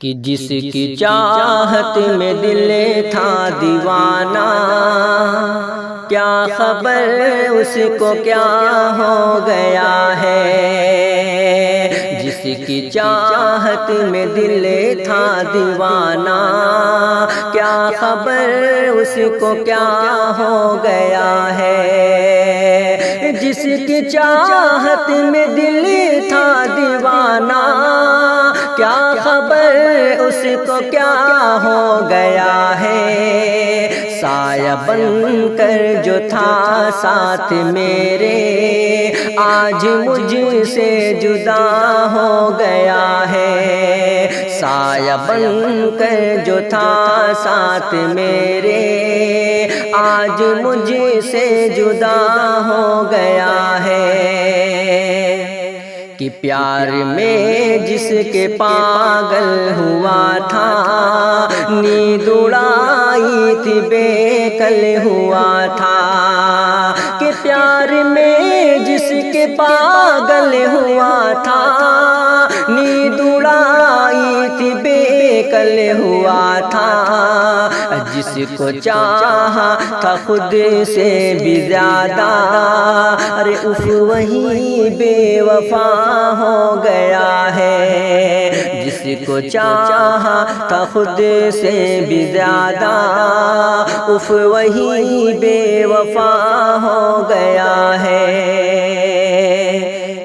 کہ جس کی چاہت میں دل تھا دیوانہ، کیا خبر اس کو کیا ہو گیا ہے۔ جس کی چاہت میں دل تھا دیوانہ، کیا خبر اس کو کیا ہو گیا ہے۔ جس کی چاہت میں دل تھا دیوانہ، کیا خبر اس کو کیا ہو گیا ہے۔ سایہ بن کر جو تھا ساتھ میرے، آج مجھ سے جدا ہو گیا ہے۔ سایہ بن کر جو تھا ساتھ میرے، آج مجھ سے جدا ہو گیا ہے۔ کہ پیار میں جس کے پاگل ہوا تھا، نیند اڑائی تھی بے کل ہوا تھا۔ کہ پیار میں جس کے پاگل ہوا تھا، نیند اڑائی تھی بے کل ہوا تھا۔ جس کو چاہا تھا خود سے بھی زیادہ، ارے اف وہی بے وفا ہو گیا ہے۔ جس کو چاہا تھا خود سے بھی زیادہ، اف وہی بے وفا ہو گیا ہے۔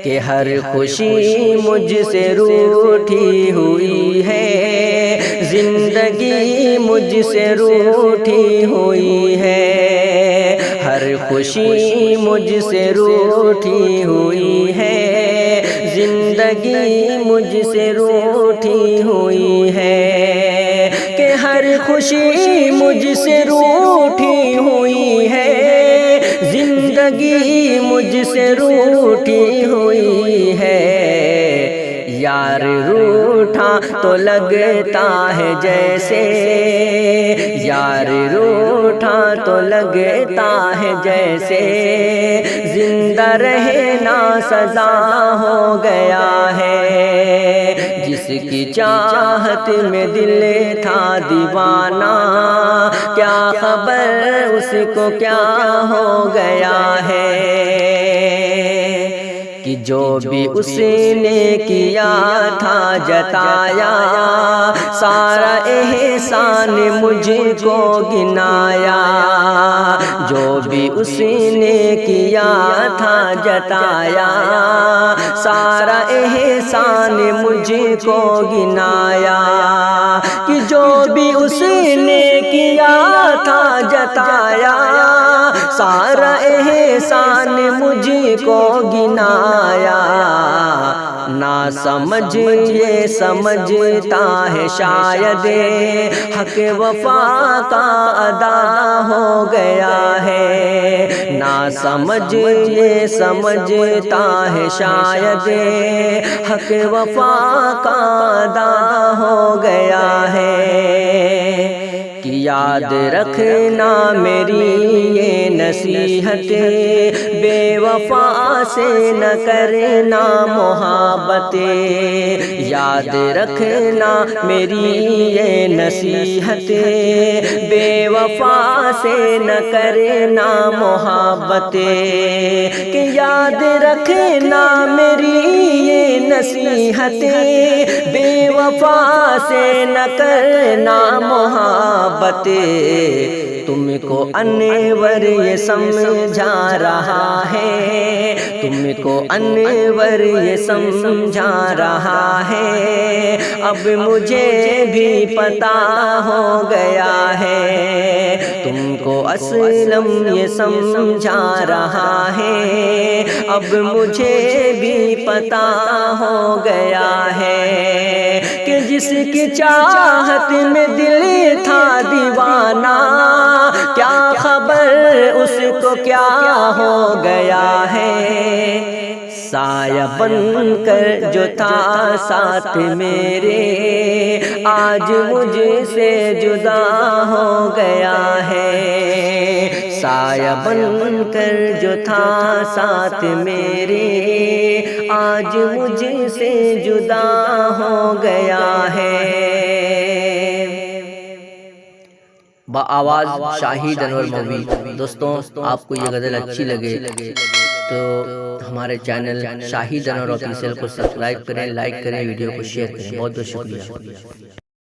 کہ ہر خوشی مجھ سے روٹھی ہوئی ہے، زندگی مجھ سے روٹھی ہوئی ہے۔ ہر خوشی مجھ سے روٹھی ہوئی ہے، زندگی مجھ سے روٹھی ہوئی ہے۔ کہ ہر خوشی مجھ سے روٹھی ہوئی ہے، زندگی مجھ سے روٹھی ہوئی ہے۔ یار روٹھا تو لگتا ہے جیسے، یار روٹھا تو لگتا ہے جیسے، زندہ رہنا سزا ہو گیا ہے۔ جس کی چاہت میں دل تھا دیوانہ، کیا خبر اس کو کیا ہو گیا ہے۔ کہ جو بھی اس نے کیا تھا جتایا، سارا احسان مجھ کو گنایا۔ جو بھی اس نے کیا تھا جتایا، سارا احسان مجھ کو گنایا۔ کہ جو بھی اس نے کیا تھا جتایا، سارا احسان مجھ کو گنایا۔ نا سمجھ یہ سمجھتا ہے شاید، حق وفا کا ادا ہو گیا ہے۔ نا سمجھ یہ سمجھتا ہے شاید، حق وفا کا ادا ہو گیا ہے۔ کہ یاد رکھنا میری یہ نصیحت، بے وفا سے نہ کرنا محبت۔ یاد رکھنا میری یہ نصیحت، بے وفا سے نہ کرنا محبت۔ کہ یاد رکھنا میری یہ نصیحت، بے وفا سے نہ کرنا محبت۔ تم کو انور یہ سمجھا رہا ہے، تم کو انور یہ سمجھا رہا ہے، اب مجھے بھی پتا ہو گیا ہے۔ تم کو اسلم یہ سمجھا رہا ہے، اب مجھے بھی پتا ہو گیا ہے۔ کہ جس کی چاہت میں دل تھا دیوانہ، کیا خبر اس کو کیا ہو گیا ہے۔ سایہ بن کر جو تھا ساتھ میرے، آج مجھ سے جدا ہو گیا ہے۔ سایہ بن کر جو تھا ساتھ میرے آج مجھ سے جدا ہو گیا ہے۔ با آواز شاہد انور مووی۔ دوستوں آپ کو یہ غزل اچھی لگے تو ہمارے چینل شاہد انور آفیشیل کو سبسکرائب کریں، لائک کریں، ویڈیو کو شیئر کریں۔ بہت بہت شکریہ۔